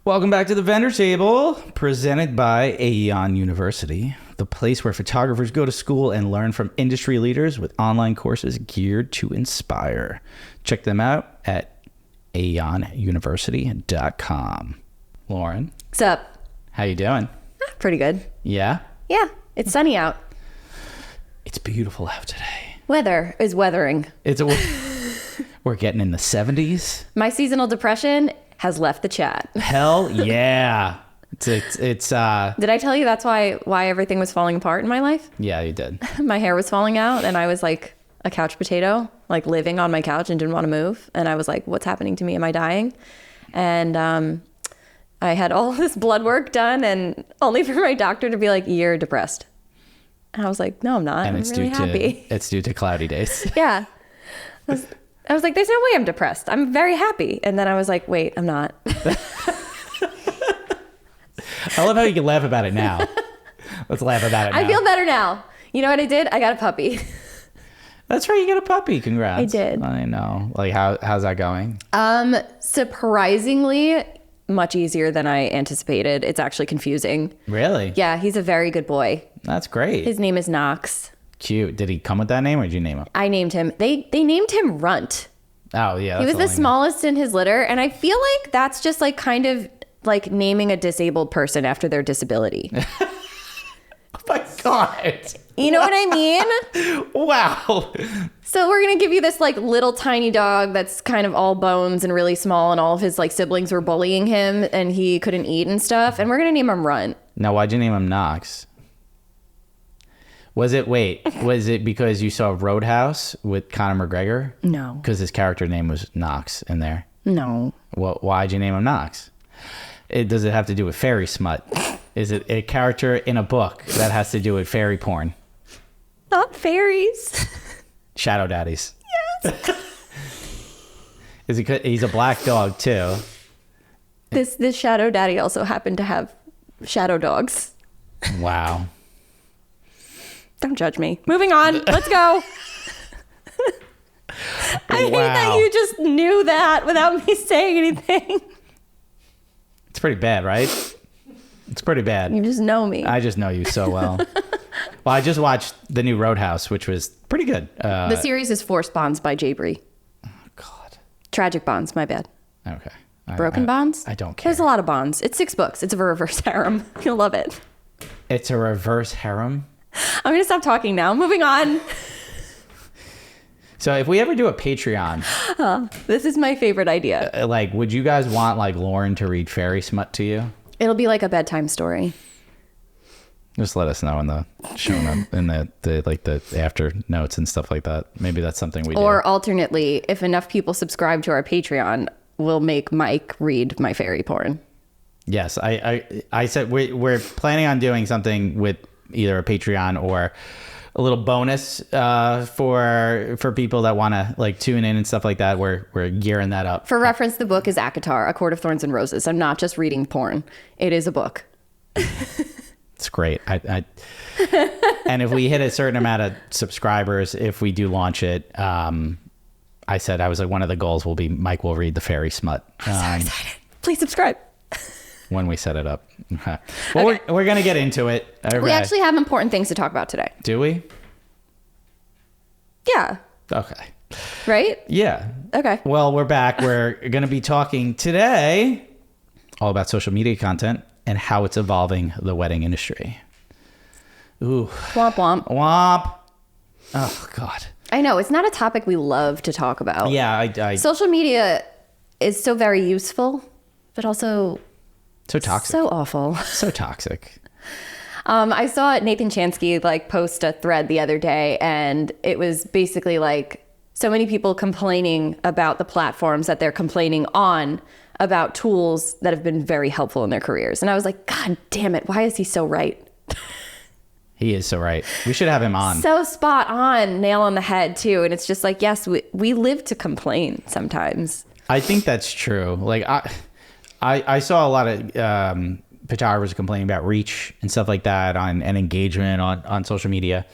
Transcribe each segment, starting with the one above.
Welcome back to the Vendor Table, presented by Aeon University, the place where photographers go to school and learn from industry leaders with online courses geared to inspire. Check them out at aeonuniversity.com. Lauren. What's up? How you doing? Pretty good. Yeah? Yeah, it's sunny out. It's beautiful out today. Weather is weathering. We're getting in the 70s. My seasonal depression has left the chat. Hell yeah. It's Did I tell you that's why everything was falling apart in my life? Yeah, you did. My hair was falling out and I was like a couch potato, like living on my couch and didn't want to move. And I was like, what's happening to me? Am I dying? And I had all this blood work done and only for my doctor to be like, you're depressed. And I was like, no, I'm not. And I'm really happy. It's due to cloudy days. Yeah. I was like, there's no way I'm depressed. I'm very happy. And then I was like, wait, I'm not. I love how you can laugh about it now. Let's laugh about it now. I feel better now. You know what I did? I got a puppy. That's right. You got a puppy. Congrats. I did. I know. Like, how's that going? Surprisingly much easier than I anticipated. It's actually confusing. Really? Yeah, he's a very good boy. That's great. His name is Knox. Cute. Did he come with that name or did you name him? I named him. They named him Runt. Oh, yeah. He was the smallest in his litter. And I feel like that's just like kind of like naming a disabled person after their disability. Oh my God. You know what I mean? Wow. So we're going to give you this like little tiny dog that's kind of all bones and really small. And all of his like siblings were bullying him and he couldn't eat and stuff. And we're going to name him Runt. Now, why'd you name him Knox? Was it because you saw Roadhouse with Conor McGregor? No. Because his character name was Knox in there. No. Well, why'd you name him Knox? Does it have to do with fairy smut? Is it a character in a book that has to do with fairy porn? Not fairies. Shadow daddies. Yes. Is it? He's a black dog too. This shadow daddy also happened to have shadow dogs. Wow. Don't judge me. Moving on. Let's go. I hate that you just knew that without me saying anything. It's pretty bad, right? It's pretty bad. You just know me. I just know you so well. Well, I just watched the new Roadhouse, which was pretty good. The series is Forced Bonds by Jay Bree. Oh, God. Tragic Bonds, my bad. Okay. Broken Bonds? I don't care. There's a lot of bonds. It's 6 books. It's a reverse harem. You'll love it. It's a reverse harem? I'm going to stop talking now. Moving on. So if we ever do a Patreon, this is my favorite idea. like, would you guys want like Lauren to read fairy smut to you? It'll be like a bedtime story. Just let us know in the show note, in the like the after notes and stuff like that. Maybe that's something we do. Or alternately, if enough people subscribe to our Patreon, we'll make Mike read my fairy porn. Yes, I said we're planning on doing something with either a Patreon or a little bonus for people that want to like tune in and stuff like that. We're gearing that up. For reference, the book is Akatar, A Court of Thorns and Roses. I'm not just reading porn. It is a book. It's great. And if we hit a certain amount of subscribers, if we do launch it, I was like, one of the goals will be Mike will read the fairy smut. I'm so excited. Please subscribe. When we set it up. Well, okay. we're going to get into it. Okay. We actually have important things to talk about today. Do we? Yeah. Okay. Right? Yeah. Okay. Well, we're back. We're going to be talking today all about social media content and how it's evolving the wedding industry. Ooh. Womp womp. Womp. Oh, God. I know. It's not a topic we love to talk about. Yeah. Social media is so very useful, but also... so toxic. So awful. So toxic. I saw Nathan Chansky like post a thread the other day, and it was basically like so many people complaining about the platforms that they're complaining on about tools that have been very helpful in their careers. And I was like, God damn it. Why is he so right? He is so right. We should have him on. So spot on, nail on the head too. And it's just like, yes, we live to complain sometimes. I think that's true. Like I saw a lot of photographers complaining about reach and stuff like that and engagement on social media.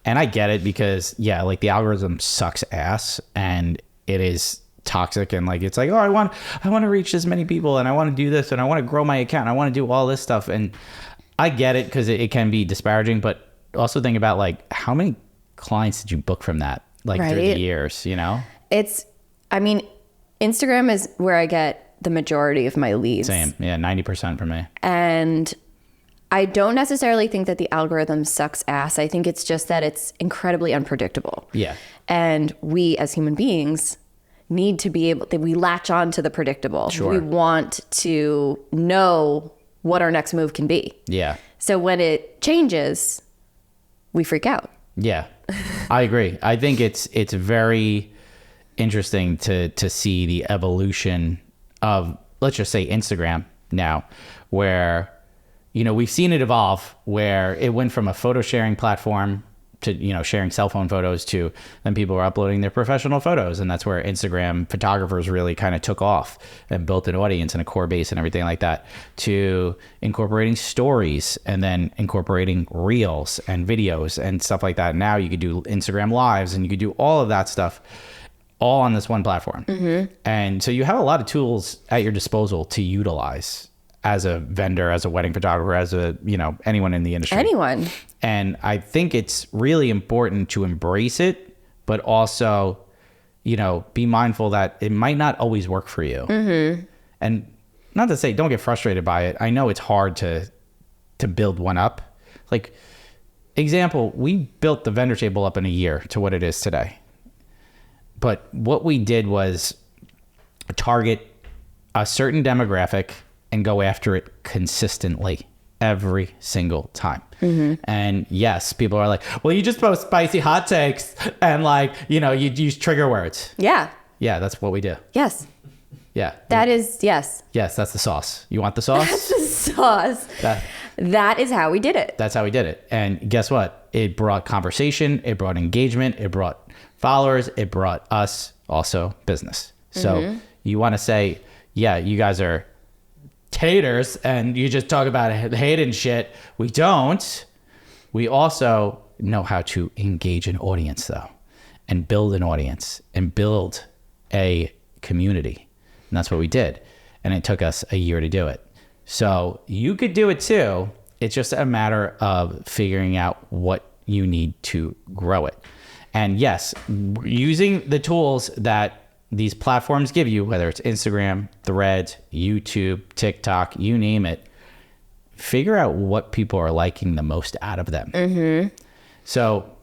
And I get it because, yeah, like the algorithm sucks ass and it is toxic, and like it's like, oh, I want to reach as many people, and I want to do this, and I want to grow my account, and I want to do all this stuff. And I get it, because it can be disparaging, but also think about like how many clients did you book from that, like through the years, you know? I mean, Instagram is where I get the majority of my leads. Same. Yeah, 90% for me. And I don't necessarily think that the algorithm sucks ass. I think it's just that it's incredibly unpredictable. Yeah. And we as human beings need to be able to, we latch on to the predictable. Sure. We want to know what our next move can be. Yeah. So when it changes, we freak out. Yeah, I agree. I think it's very interesting to see the evolution of, let's just say, Instagram now, where, you know, we've seen it evolve, where it went from a photo sharing platform to, you know, sharing cell phone photos, to then people were uploading their professional photos. And that's where Instagram photographers really kind of took off and built an audience and a core base and everything like that, to incorporating stories and then incorporating reels and videos and stuff like that. Now you could do Instagram lives and you could do all of that stuff all on this one platform. And so you have a lot of tools at your disposal to utilize as a vendor, as a wedding photographer, as a, you know, anyone in the industry. Anyone. And I think it's really important to embrace it, but also, you know, be mindful that it might not always work for you. And not to say don't get frustrated by it. I know it's hard to build one up. Like, example, we built the vendor table up in a year to what it is today. But what we did was target a certain demographic and go after it consistently every single time. And yes, people are like, well, you just post spicy hot takes and, like, you know, you use trigger words. Yeah. Yeah, that's what we do. Yes. Yeah. That is, yes. Yes, that's the sauce. You want the sauce? That's the sauce. That is how we did it. That's how we did it. And guess what? It brought conversation. It brought engagement. It brought followers. It brought us also business. So you want to say, yeah, you guys are taters and you just talk about hating shit. We don't. We also know how to engage an audience, though, and build an audience and build a community. And that's what we did. And it took us a year to do it. So you could do it too. It's just a matter of figuring out what you need to grow it. And yes, using the tools that these platforms give you, whether it's Instagram, Threads, YouTube, TikTok, you name it, figure out what people are liking the most out of them. So,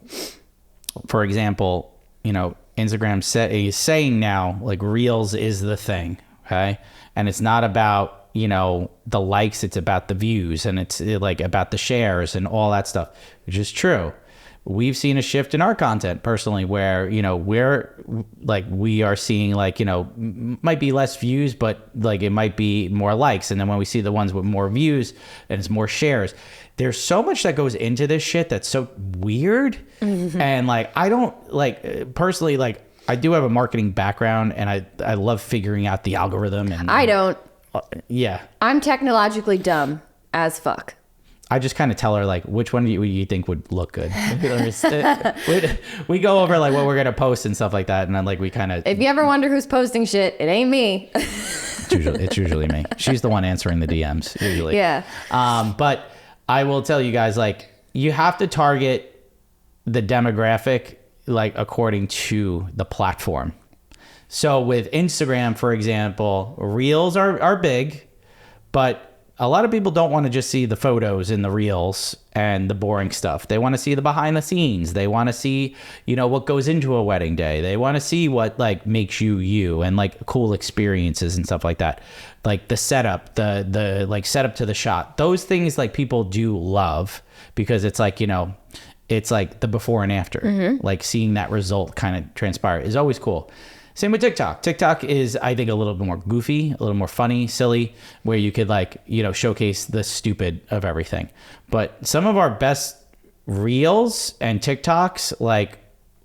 for example, you know, Instagram is saying now, like, Reels is the thing, okay? And it's not about, you know, the likes, it's about the views, and it's like about the shares and all that stuff, which is true. We've seen a shift in our content personally where, you know, we are seeing, like, you know, might be less views, but like it might be more likes. And then when we see the ones with more views and it's more shares, there's so much that goes into this shit that's so weird. And like, I don't like, personally, like, I do have a marketing background and I love figuring out the algorithm. And I don't. Yeah. I'm technologically dumb as fuck. I just kind of tell her, like, which one do you think would look good? We go over, like, what we're going to post and stuff like that. And then, like, we kind of... If you ever wonder who's posting shit, it ain't me. It's usually me. She's the one answering the DMs, usually. Yeah. But I will tell you guys, like, you have to target the demographic, like, according to the platform. So with Instagram, for example, Reels are big, but a lot of people don't want to just see the photos in the Reels and the boring stuff. They want to see the behind the scenes. They want to see, you know, what goes into a wedding day. They want to see what, like, makes you and, like, cool experiences and stuff like that. Like the setup, the like setup to the shot. Those things, like, people do love because it's like, you know, it's like the before and after. Like seeing that result kind of transpire is always cool. Same with TikTok. TikTok is, I think, a little bit more goofy, a little more funny, silly, where you could, like, you know, showcase the stupid of everything. But some of our best Reels and TikToks, like,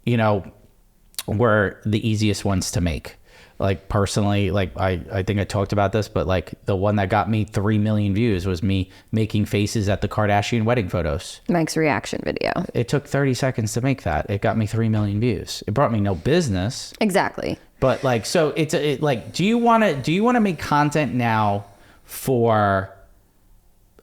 you know, were the easiest ones to make. Like, personally, like, I think I talked about this, but, like, the one that got me 3 million views was me making faces at the Kardashian wedding photos. Mike's reaction video. It took 30 seconds to make that. It got me 3 million views. It brought me no business. Exactly. But like, so like, do you want to make content now for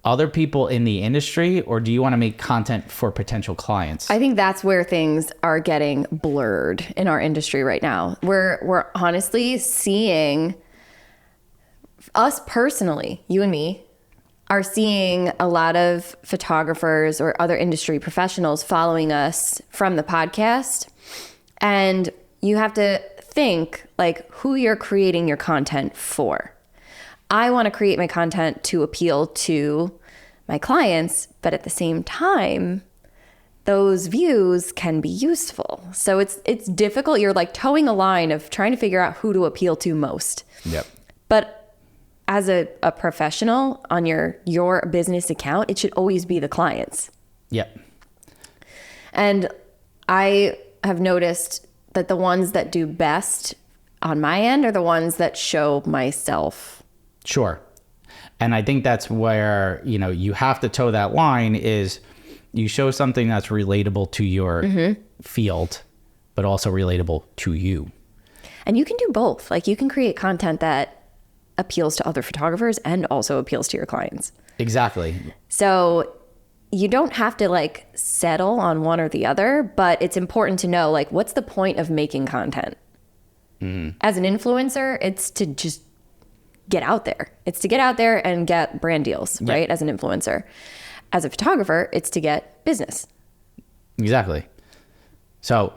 other people in the industry, or do you want to make content for potential clients? I think that's where things are getting blurred in our industry right now. We're honestly seeing, us personally, you and me, are seeing a lot of photographers or other industry professionals following us from the podcast. And you have to think like who you're creating your content for. I want to create my content to appeal to my clients, but at the same time, those views can be useful. So it's difficult. You're like towing a line of trying to figure out who to appeal to most. Yep. But as a professional on your business account, it should always be the clients. Yep. And I have noticed that the ones that do best on my end are the ones that show myself. Sure. And I think that's where, you have to toe that line is you show something that's relatable to your field, but also relatable to you. And you can do both. Like you can create content that appeals to other photographers and also appeals to your clients. Exactly. So you don't have to like settle on one or the other, but it's important to know like what's the point of making content? As an influencer, it's to just get out there. It's to get out there and get brand deals, right? As an influencer. As a photographer, it's to get business. Exactly. So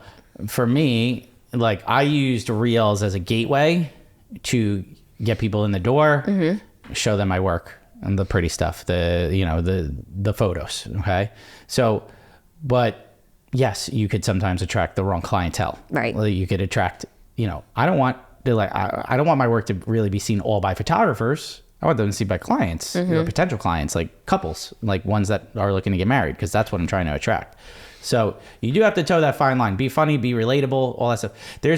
for me, like I used Reels as a gateway to get people in the door, show them my work and the pretty stuff, the photos. Okay. So, but yes, you could sometimes attract the wrong clientele. Right. You could attract, I don't want my work to really be seen all by photographers. I want them to see by clients, potential clients, like couples, like ones that are looking to get married, because that's what I'm trying to attract. So you do have to toe that fine line. Be funny, be relatable, all that stuff. There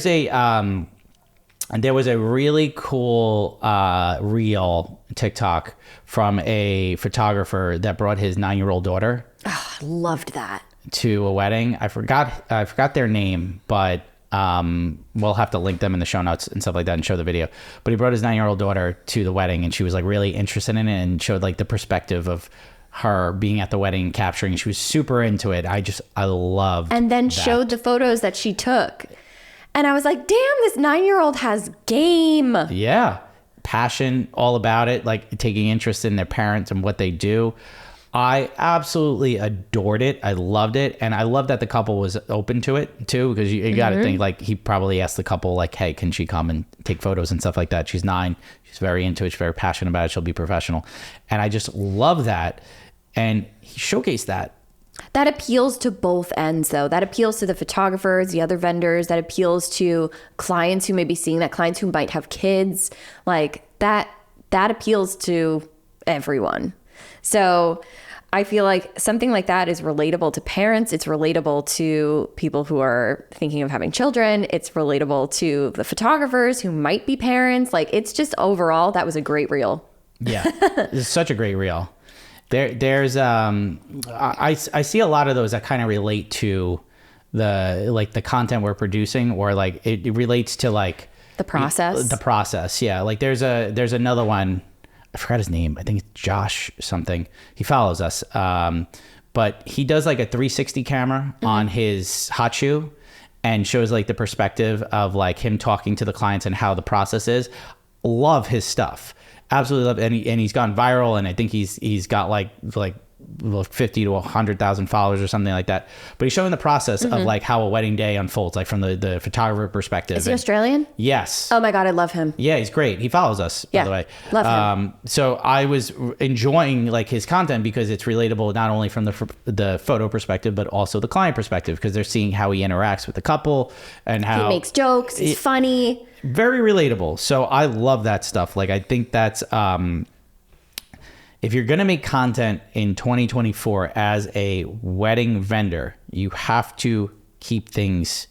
was a really cool reel TikTok from a photographer that brought his 9-year-old daughter. Oh, I loved that. To a wedding. I forgot their name, but we'll have to link them in the show notes and stuff like that and show the video. But he brought his 9-year-old daughter to the wedding, and she was like really interested in it and showed like the perspective of her being at the wedding, capturing. She was super into it. I loved and then that. Showed the photos that she took. And I was like, damn, this 9-year-old has game. Yeah. Passion, all about it, like taking interest in their parents and what they do. I absolutely adored it. I loved it. And I love that the couple was open to it too, because you got to think like he probably asked the couple like, hey, can she come and take photos and stuff like that? She's 9. She's very into it. She's very passionate about it. She'll be professional. And I just love that. And he showcased that. That appeals to both ends, though. That appeals to the photographers, the other vendors. That appeals to clients who may be seeing that, clients who might have kids. Like that appeals to everyone. So I feel like something like that is relatable to parents. It's relatable to people who are thinking of having children. It's relatable to the photographers who might be parents. Like it's just overall, that was a great reel. Yeah, it's such a great reel. There's I see a lot of those that kind of relate to the content we're producing, or like it relates to like the process. Yeah. Like there's another one, I forgot his name. I think it's Josh something. He follows us. But he does like a 360 camera on his hot shoe and shows like the perspective of like him talking to the clients and how the process is. Love his stuff. Absolutely love it. And he's gone viral, and I think he's got like 50 to 100,000 followers or something like that. But he's showing the process of like how a wedding day unfolds, like from the photographer perspective. Is he Australian? Yes. Oh my God, I love him. Yeah, he's great. He follows us, by the way. Love him. So I was enjoying like his content because it's relatable not only from the photo perspective, but also the client perspective, because they're seeing how he interacts with the couple and how he makes jokes. He's funny. Very relatable. So I love that stuff. Like I think that's if you're going to make content in 2024 as a wedding vendor, you have to keep things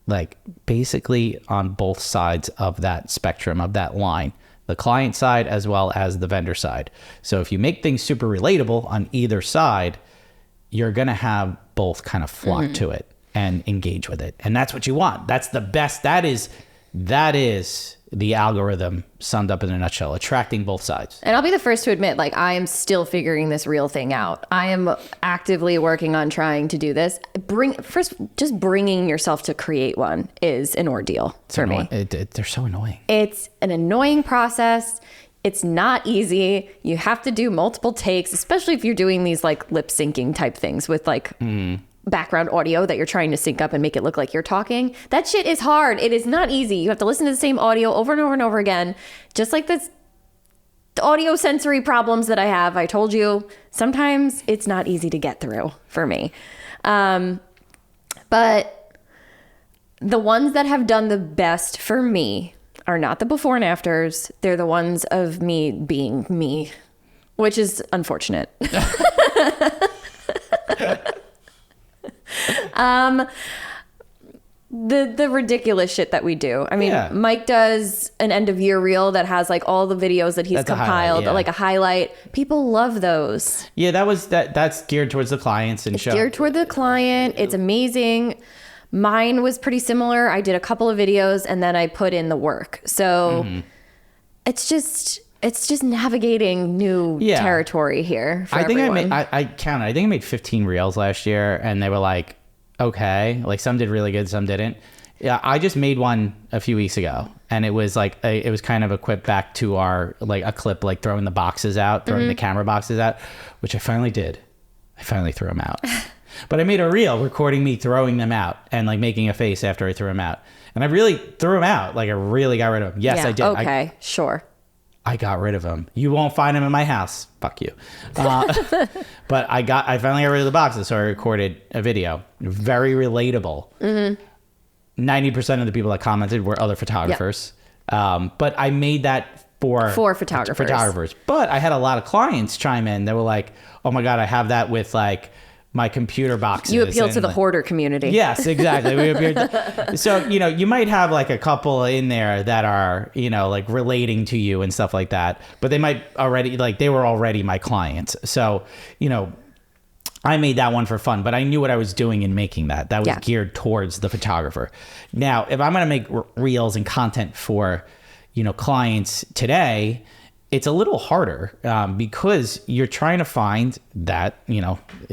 like basically on both sides of that spectrum, of that line, the client side as well as the vendor side. So if you make things super relatable on either side, you're going to have both kind of flock to it and engage with it. And that's what you want. That's the best. That is That is the algorithm summed up in a nutshell, attracting both sides. And I'll be the first to admit, like, I am still figuring this reel thing out. I am actively working on trying to do this. Just bringing yourself to create one is an ordeal for me. They're so annoying. It's an annoying process. It's not easy. You have to do multiple takes, especially if you're doing these like lip syncing type things with like background audio that you're trying to sync up and make it look like you're talking. That shit is hard. It is not easy. You have to listen to the same audio over and over and over again. Just like this audio sensory problems that I have. I told you, sometimes it's not easy to get through for me. But the ones that have done the best for me are not the before and afters. They're the ones of me being me, which is unfortunate. The ridiculous shit that we do. I mean, Mike does an end of year reel that has like all the videos that he's compiled, like a highlight. People love those. Yeah, that's geared towards the clients and show. Geared toward the client. It's amazing. Mine was pretty similar. I did a couple of videos and then I put in the work. So it's just navigating new territory here for everyone. I counted. I think I made 15 reels last year, and they were like, okay, like some did really good, some didn't. Yeah, I just made one a few weeks ago, and it was like it was kind of a quip back to our like a clip, like throwing the boxes out, throwing the camera boxes out, which I finally did. I finally threw them out. But I made a reel recording me throwing them out and like making a face after I threw them out. And I really threw them out. Like I really got rid of them. Yes, I did. Okay, sure. I got rid of them. You won't find them in my house. Fuck you. But I finally got rid of the boxes. So I recorded a video. Very relatable. 90% of the people that commented were other photographers. But I made that for photographers. But I had a lot of clients chime in. They were like, oh my God, I have that with like my computer boxes. You appeal to the hoarder community. Yes, exactly. So, you might have like a couple in there that are, like relating to you and stuff like that, but they might already, like they were already my clients. So, I made that one for fun, but I knew what I was doing in making that. That was geared towards the photographer. Now, if I'm going to make reels and content for, clients today, it's a little harder because you're trying to find that,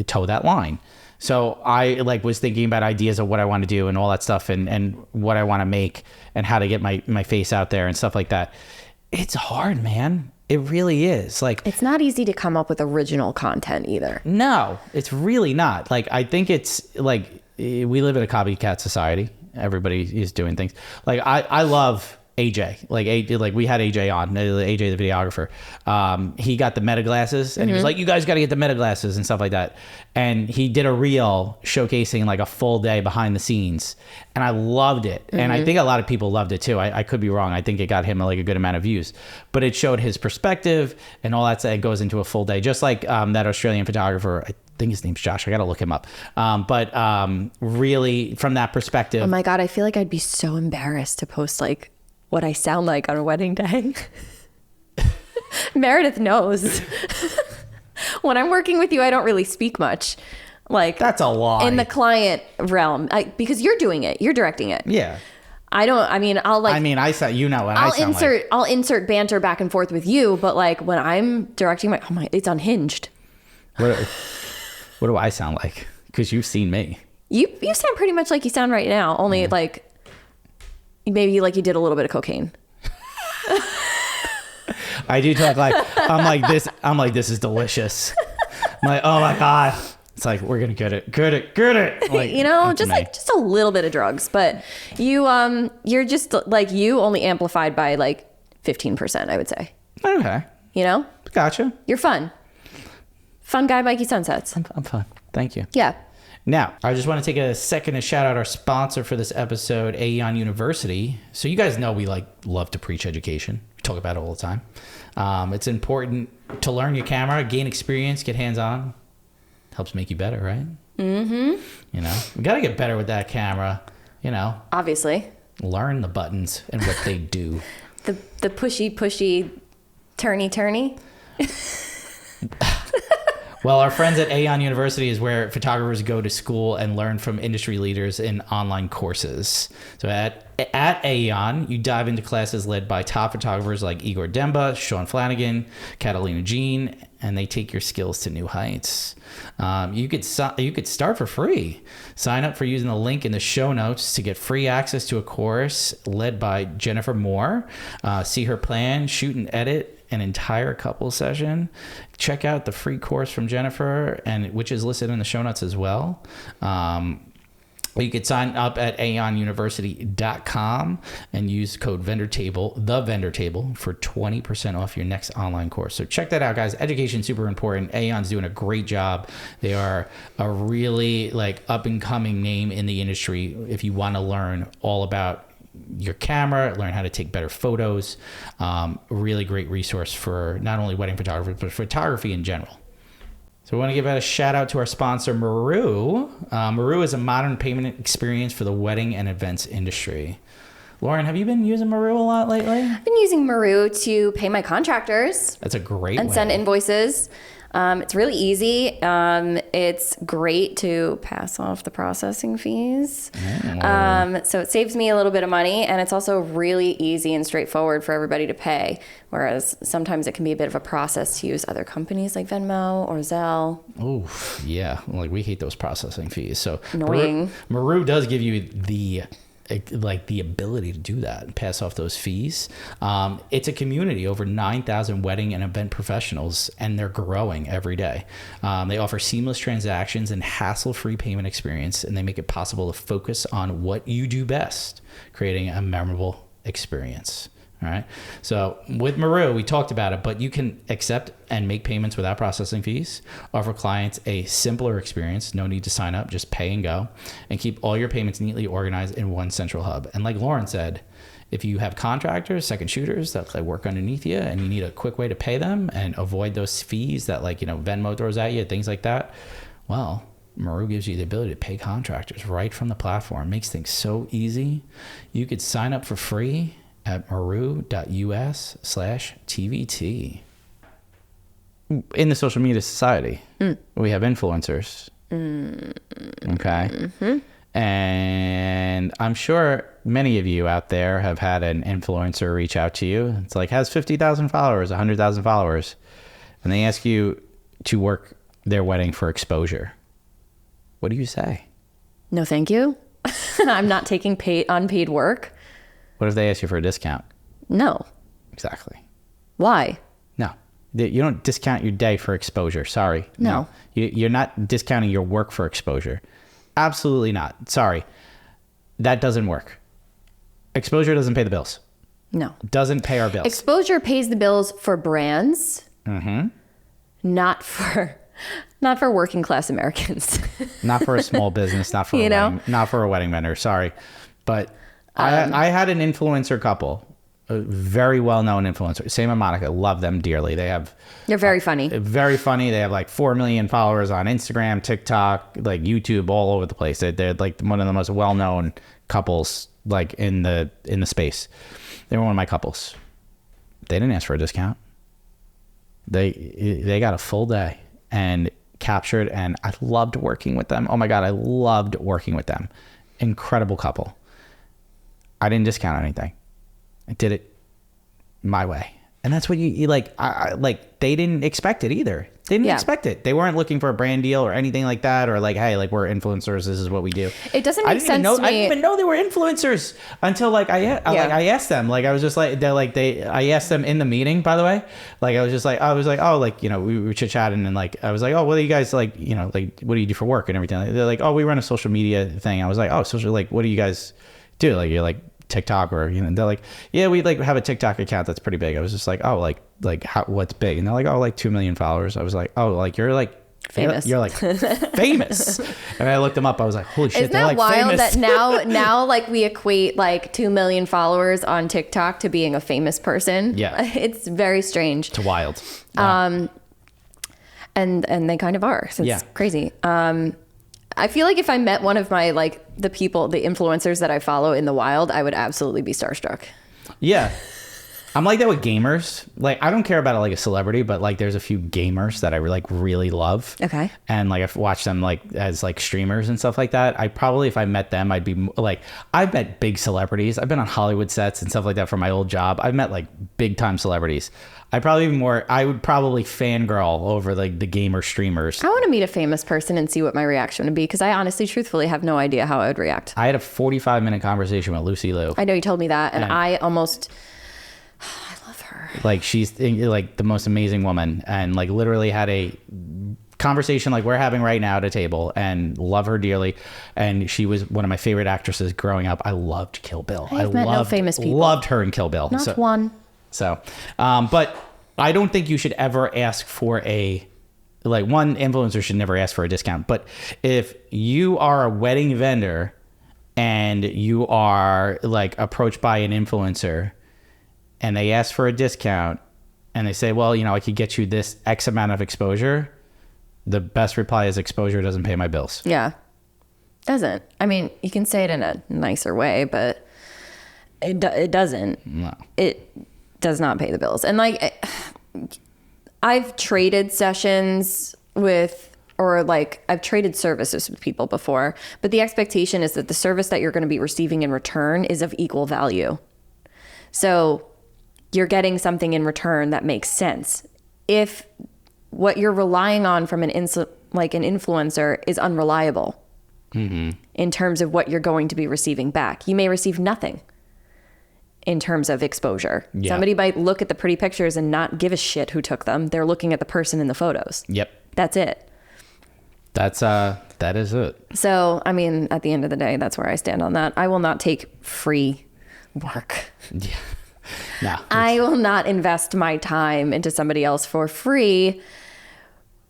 toe that line. So I like was thinking about ideas of what I want to do and all that stuff and what I want to make and how to get my face out there and stuff like that. It's hard, man. It really is. Like, it's not easy to come up with original content either. No, it's really not. Like, I think it's like we live in a copycat society. Everybody is doing things. Like I love AJ, like we had AJ on, AJ the videographer. He got the meta glasses and he was like, you guys got to get the meta glasses and stuff like that. And he did a reel showcasing like a full day behind the scenes. And I loved it. And I think a lot of people loved it too. I could be wrong. I think it got him like a good amount of views, but it showed his perspective and all that. It goes into a full day, just like that Australian photographer. I think his name's Josh. I got to look him up. But really from that perspective. Oh my God. I feel like I'd be so embarrassed to post like what I sound like on a wedding day. Meredith knows. When I'm working with you, I don't really speak much. Like, that's a lie. In the client realm, because you're doing it, you're directing it. Yeah. I said, I'll insert banter back and forth with you, but like when I'm directing it's unhinged. What do I sound like? Because you've seen me. You sound pretty much like you sound right now, only like maybe like you did a little bit of cocaine. I do talk like I'm like this is delicious. I'm like, oh my God. It's like we're gonna get it. Like, just a little bit of drugs, but you're just like you only amplified by like 15%, I would say. Okay. Gotcha. You're fun guy, Mikey Sunsets. I'm fun. Thank you. Yeah. Now, I just want to take a second to shout out our sponsor for this episode, Aeon University. So you guys know we love to preach education. We talk about it all the time. It's important to learn your camera, gain experience, get hands-on. Helps make you better, right? Mm-hmm. We got to get better with that camera, Obviously. Learn the buttons and what they do. The pushy, turny. Well, our friends at Aeon University is where photographers go to school and learn from industry leaders in online courses. So at Aeon, you dive into classes led by top photographers like Igor Demba, Sean Flanagan, Catalina Jean, and they take your skills to new heights. You could start for free. Sign up for using the link in the show notes to get free access to a course led by Jennifer Moore. See her plan, shoot and edit an entire couple session. Check out the free course from Jennifer, and which is listed in the show notes as well. You could sign up at aeonuniversity.com and use code the vendor table for 20% off your next online course. So check that out, guys. Education super important. Aeon's doing a great job. They are a really like up and coming name in the industry. If you want to learn all about your camera, learn how to take better photos, really great resource for not only wedding photographers, but photography in general. So we want to give a shout out to our sponsor, Maru. Maru is a modern payment experience for the wedding and events industry. Lauren, have you been using Maru a lot lately? I've been using Maru to pay my contractors. That's a great and way. Send invoices. It's really easy. It's great to pass off the processing fees. So it saves me a little bit of money, and it's also really easy and straightforward for everybody to pay. Whereas sometimes it can be a bit of a process to use other companies like Venmo or Zelle. Oh, yeah. Like we hate those processing fees. So annoying. Maru does give you the ability to do that and pass off those fees. It's a community, over 9,000 wedding and event professionals, and they're growing every day. They offer seamless transactions and hassle-free payment experience, and they make it possible to focus on what you do best, creating a memorable experience. All right. So with Maru, we talked about it, but you can accept and make payments without processing fees, offer clients a simpler experience, no need to sign up, just pay and go, and keep all your payments neatly organized in one central hub. And like Lauren said, if you have contractors, second shooters that like work underneath you and you need a quick way to pay them and avoid those fees that like, Venmo throws at you, things like that, well, Maru gives you the ability to pay contractors right from the platform. Makes things so easy. You could sign up for free at maru.us/TVT. In the social media society, we have influencers. Okay. Mm-hmm. And I'm sure many of you out there have had an influencer reach out to you. It's like, has 50,000 followers, 100,000 followers. And they ask you to work their wedding for exposure. What do you say? No, thank you. I'm not taking unpaid work. What if they ask you for a discount? No. Exactly. Why? No. You don't discount your day for exposure. Sorry. No. You're not discounting your work for exposure. Absolutely not. Sorry. That doesn't work. Exposure doesn't pay the bills. No. Doesn't pay our bills. Exposure pays the bills for brands. Mm-hmm. Not for working class Americans. Not for a small business, not for not for a wedding vendor. Sorry. But I had an influencer couple, a very well-known influencer. Sam and Monica, love them dearly. They're very funny. Very funny. They have like 4 million followers on Instagram, TikTok, like YouTube, all over the place. They're like one of the most well-known couples like in the space. They were one of my couples. They didn't ask for a discount. They got a full day and captured, and I loved working with them. Oh my God, I loved working with them. Incredible couple. I didn't discount anything. I did it my way. And that's what you like. They didn't expect it either. They didn't expect it. They weren't looking for a brand deal or anything like that, or like, hey, like we're influencers. This is what we do. It doesn't make sense to me. I didn't even know they were influencers until like I asked them. Like I was just like I asked them in the meeting. By the way, like I was like oh, like we were chit chatting and like I was like, oh, what do you guys like like what do you do for work and everything? They're like, oh, we run a social media thing. I was like, oh, social, like what do you guys do? Like you're like TikTok or they're like, yeah, we like have a TikTok account that's pretty big. I was just like, oh, like what's big? And they're like, oh, like 2 million followers. I was like, oh, like you're like famous. You're like famous. And I looked them up. I was like, holy shit, isn't that like wild famous. that now like we equate like 2 million followers on TikTok to being a famous person? Yeah, it's very strange. It's wild. Yeah. And they kind of are. So it's crazy. I feel like if I met one of my like the influencers that I follow in the wild, I would absolutely be starstruck. Yeah. I'm like that with gamers. Like, I don't care about like a celebrity, but like there's a few gamers that I like really love. Okay. And like I've watched them like as like streamers and stuff like that. I probably, if I met them, I'd be like, I've met big celebrities. I've been on Hollywood sets and stuff like that for my old job. I've met like big time celebrities. I would probably fangirl over like the gamer streamers. I want to meet a famous person and see what my reaction would be, because I honestly, truthfully have no idea how I would react. I had a 45-minute conversation with Lucy Liu. I know you told me that, and I love her. Like, she's like the most amazing woman, and like literally had a conversation like we're having right now at a table, and love her dearly. And she was one of my favorite actresses growing up. I loved Kill Bill. I've met no famous people. Loved her in Kill Bill. Not one. So, but I don't think you should ever ask for one influencer should never ask for a discount. But if you are a wedding vendor and you are like approached by an influencer and they ask for a discount and they say, well, I could get you this X amount of exposure, the best reply is exposure doesn't pay my bills. Yeah. Doesn't. I mean, you can say it in a nicer way, but it doesn't. No. It does not pay the bills. And like, I've traded sessions I've traded services with people before, but the expectation is that the service that you're going to be receiving in return is of equal value. So you're getting something in return that makes sense. If what you're relying on from an influencer is unreliable in terms of what you're going to be receiving back, you may receive nothing in terms of exposure. Yeah. Somebody might look at the pretty pictures and not give a shit who took them. They're looking at the person in the photos. Yep. That's it. That is it. So, I mean, at the end of the day, that's where I stand on that. I will not take free work. Yeah. No. I will not invest my time into somebody else for free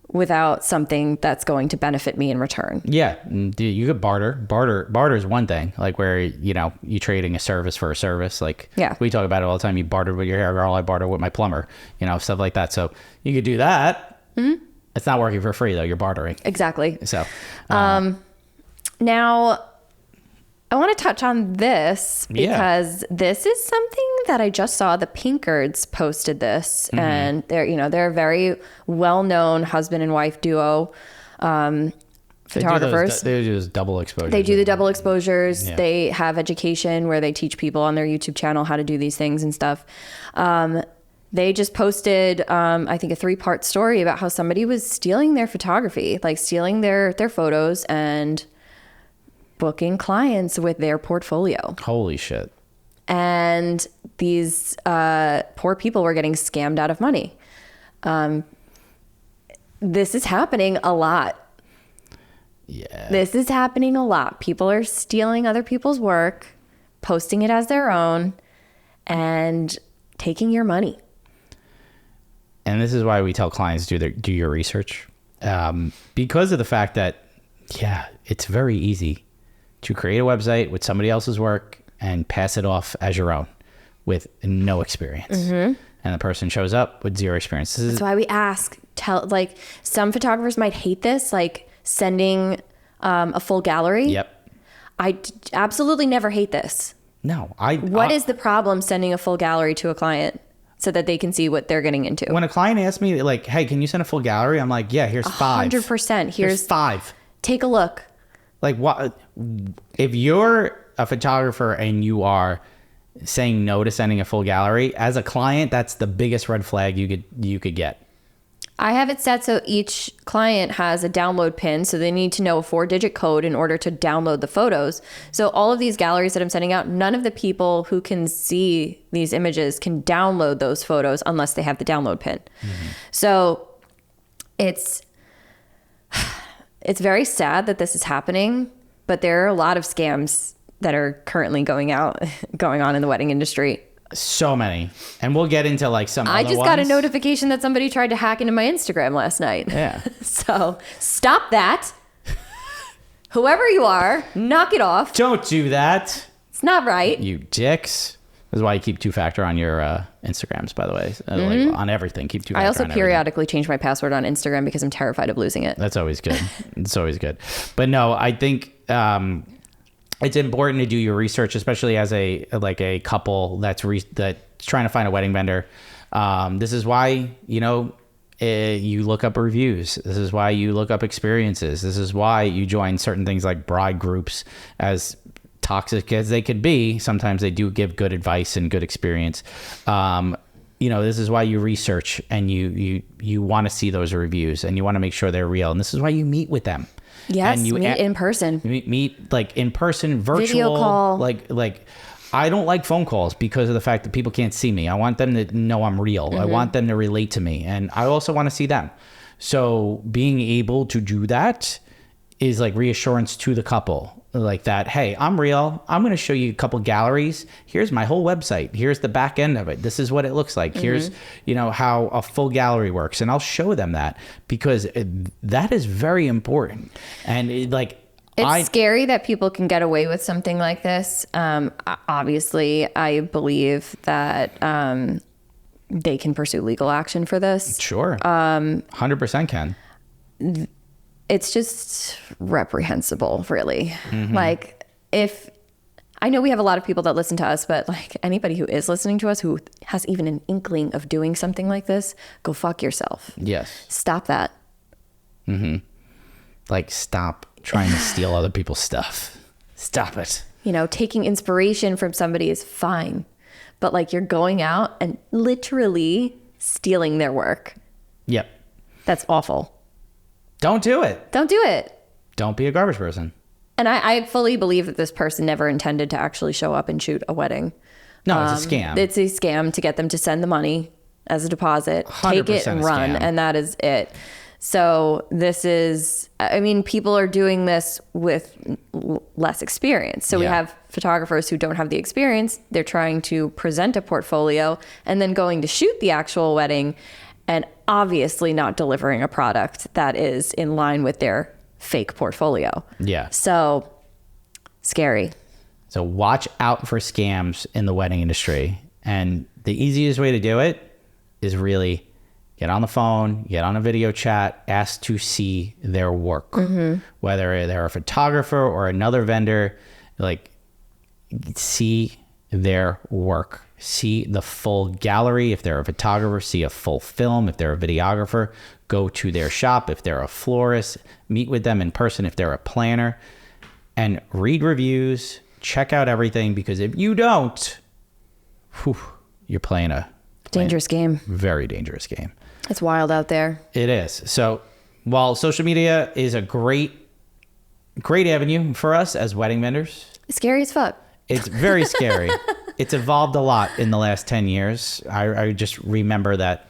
without something that's going to benefit me in return. Yeah, you could barter is one thing, like where you trading a service for a service. Like, yeah, we talk about it all the time. You bartered with your hair girl, I barter with my plumber, stuff like that. So you could do that. It's not working for free though, you're bartering. Exactly. So now I want to touch on this because this is something that I just saw. The Pinkards posted this, and they're a very well-known husband and wife duo, photographers. They do those double exposures. They do the double exposures. Yeah. They have education where they teach people on their YouTube channel how to do these things and stuff. They just posted, I think, a 3-part story about how somebody was stealing their photography, like stealing their photos and booking clients with their portfolio. Holy shit. And these poor people were getting scammed out of money. This is happening a lot. Yeah. This is happening a lot. People are stealing other people's work, posting it as their own, and taking your money. And this is why we tell clients do your research. Because of the fact that, it's very easy to create a website with somebody else's work and pass it off as your own with no experience. And the person shows up with zero experience. That's why we ask, some photographers might hate this, like sending a full gallery. Yep. I absolutely never hate this. No. What is the problem sending a full gallery to a client so that they can see what they're getting into? When a client asks me like, hey, can you send a full gallery? I'm like, yeah, here's 5. 100%. Here's 5. Take a look. Like, what if you're a photographer and you are saying no to sending a full gallery as a client? That's the biggest red flag you could get. I have it set so each client has a download pin, so they need to know a 4-digit code in order to download the photos. So all of these galleries that I'm sending out, none of the people who can see these images can download those photos unless they have the download pin. So it's very sad that this is happening, but there are a lot of scams that are currently going on in the wedding industry. So many. And we'll get into like some I other just ones. got a notification that somebody tried to hack into my Instagram last night. Yeah. So stop that. Whoever you are, knock it off. Don't do that. It's not right. You dicks. This is why you keep 2-factor on your Instagrams, by the way. Like, on everything, keep 2-factor. I also periodically change my password on Instagram because I'm terrified of losing it. That's always good. It's always good. But no, I think it's important to do your research, especially as a couple that trying to find a wedding vendor, this is why, you look up reviews. This is why you look up experiences. This is why you join certain things like bride groups. As toxic as they could be, sometimes they do give good advice and good experience. This is why you research, and you want to see those reviews, and you want to make sure they're real. And this is why you meet with them. Yes, and you meet in person. Meet like in person, virtual. Video call. Like I don't like phone calls because of the fact that people can't see me. I want them to know I'm real. I want them to relate to me, and I also want to see them. So being able to do that is like reassurance to the couple, like that, hey, I'm real. I'm going to show you a couple galleries. Here's my whole website. Here's the back end of it. This is what it looks like. Here's, how a full gallery works. And I'll show them that, because that is very important. And it's scary that people can get away with something like this. Obviously, I believe that they can pursue legal action for this. Sure. 100% can. It's just reprehensible, really. Like, if I know we have a lot of people that listen to us, but like anybody who is listening to us who has even an inkling of doing something like this, go fuck yourself. Yes. Stop that. Like, stop trying to steal other people's stuff. Stop it. Taking inspiration from somebody is fine, but like, you're going out and literally stealing their work. Yep. That's awful. Don't do it. Don't do it. Don't be a garbage person. And I fully believe that this person never intended to actually show up and shoot a wedding. No, it's a scam. It's a scam to get them to send the money as a deposit, take it and run, and that is it. So this is, people are doing this with less experience. So we have photographers who don't have the experience. They're trying to present a portfolio and then going to shoot the actual wedding, and obviously not delivering a product that is in line with their fake portfolio. Yeah. So scary. So watch out for scams in the wedding industry. And the easiest way to do it is really get on the phone, get on a video chat, ask to see their work. Whether they're a photographer or another vendor, like, see their work. See the full gallery. If they're a photographer, see a full film. If they're a videographer, go to their shop. If they're a florist, meet with them in person. If they're a planner, and read reviews, check out everything, because if you don't, you're playing a dangerous game. Very dangerous game. It's wild out there. It is. So while social media is a great avenue for us as wedding vendors, scary as fuck. It's very scary. It's evolved a lot in the last 10 years. I just remember that,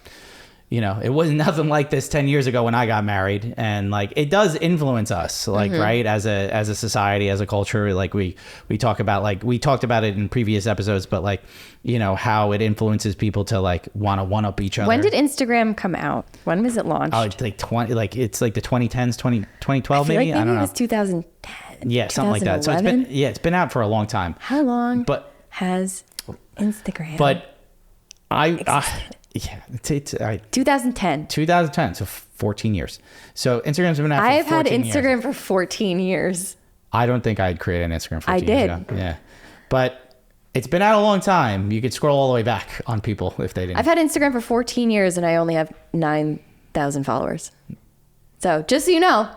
it was nothing like this 10 years ago when I got married. And like, it does influence us, like, right. As a society, as a culture, like we talk about, like we talked about it in previous episodes, but like, how it influences people to like want to one up each other. When did Instagram come out? When was it launched? Oh, it's like it's like the 2010s, 2012, maybe. I don't know. It was 2010. Yeah, something like that. So it's been out for a long time. How long has Instagram? But I 2010. 2010, so 14 years. So Instagram's been out for 14 years. I've had Instagram for 14 years. I don't think I'd create an Instagram 14 years ago. I did. Yeah. But it's been out a long time. You could scroll all the way back on people if they didn't. I've had Instagram for 14 years and I only have 9,000 followers. So just so you know,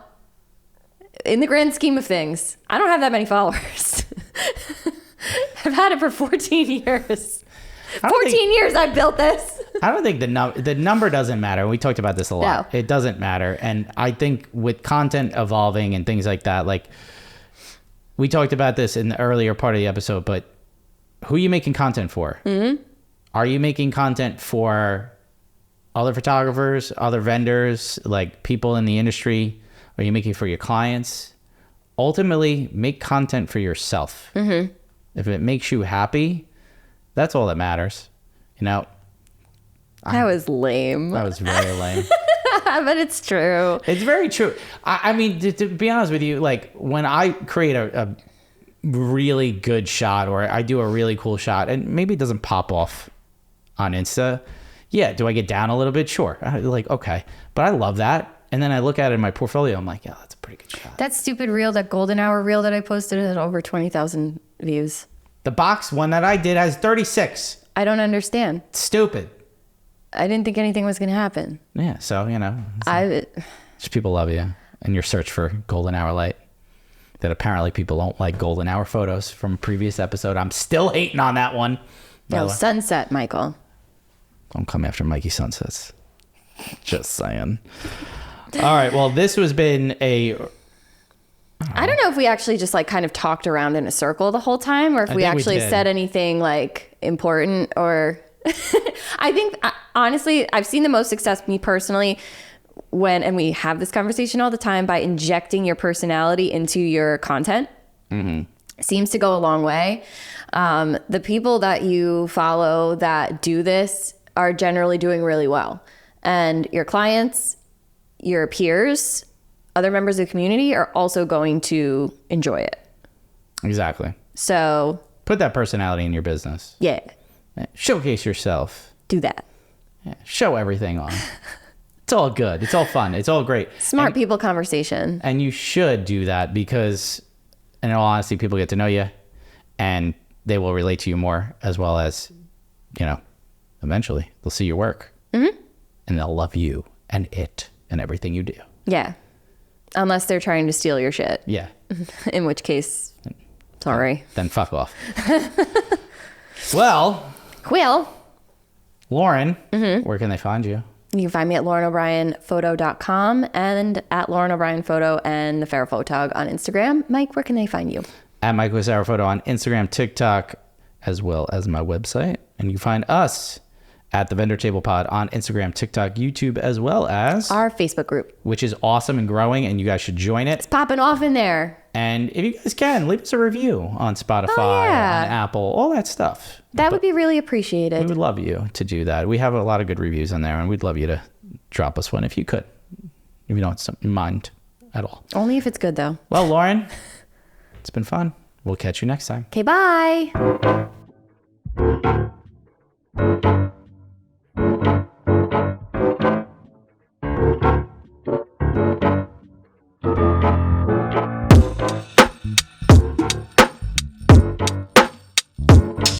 in the grand scheme of things, I don't have that many followers. I've had it for 14 years. 14 years I built this. I don't think the number doesn't matter. We talked about this a lot. No. It doesn't matter. And I think with content evolving and things like that, like we talked about this in the earlier part of the episode, but who are you making content for? Mm-hmm. Are you making content for other photographers, other vendors, like people in the industry? Are you making for your clients? Ultimately, make content for yourself. Mm-hmm. If it makes you happy, that's all that matters. That was lame. That was very lame. But it's true. It's very true. I mean, to be honest with you, like when I create a really good shot or I do a really cool shot and maybe it doesn't pop off on Insta, yeah, do I get down a little bit? Sure. Like, okay. But I love that. And then I look at it in my portfolio. I'm like, yeah, that's a pretty good shot. That stupid reel, that golden hour reel that I posted had over 20,000 views. The box one that I did has 36. I don't understand. Stupid. I didn't think anything was going to happen. Yeah. So, just people love you and your search for golden hour light. That apparently people don't like golden hour photos from a previous episode. I'm still hating on that one. No, sunset, Michael. Don't come after Mikey Sunsets. Just saying. All right. Well, this has been I don't know if we actually just like kind of talked around in a circle the whole time, or if we actually said anything like important, or I think honestly, I've seen the most success, me personally, and we have this conversation all the time, by injecting your personality into your content. Seems to go a long way. The people that you follow that do this are generally doing really well. And your clients, your peers, other members of the community are also going to enjoy it. Exactly. So put that personality in your business. Yeah. Showcase yourself. Do that. Yeah. Show everything on. It's all good. It's all fun. It's all great. Smart people conversation. And you should do that because, in all honesty, people get to know you and they will relate to you more, as well as, eventually they'll see your work and they'll love you and it and everything you do. Yeah. Unless they're trying to steal your shit. Yeah. In which case, sorry. Then fuck off. Well, Lauren, where can they find you? You can find me at LaurenO'BrienPhoto.com and at Lauren O'Brien Photo and the Fair Photog on Instagram. Mike, where can they find you? At Mike with Sarah Photo on Instagram, TikTok, as well as my website. And you find us at the Vendor Table Pod on Instagram, TikTok, YouTube, as well as our Facebook group, which is awesome and growing, and you guys should join it. It's popping off in there. And if you guys can, leave us a review on Spotify, on Apple, all that stuff. That would be really appreciated. We would love you to do that. We have a lot of good reviews on there, and we'd love you to drop us one if you could. If you don't mind at all. Only if it's good, though. Well, Lauren, it's been fun. We'll catch you next time. Okay, bye.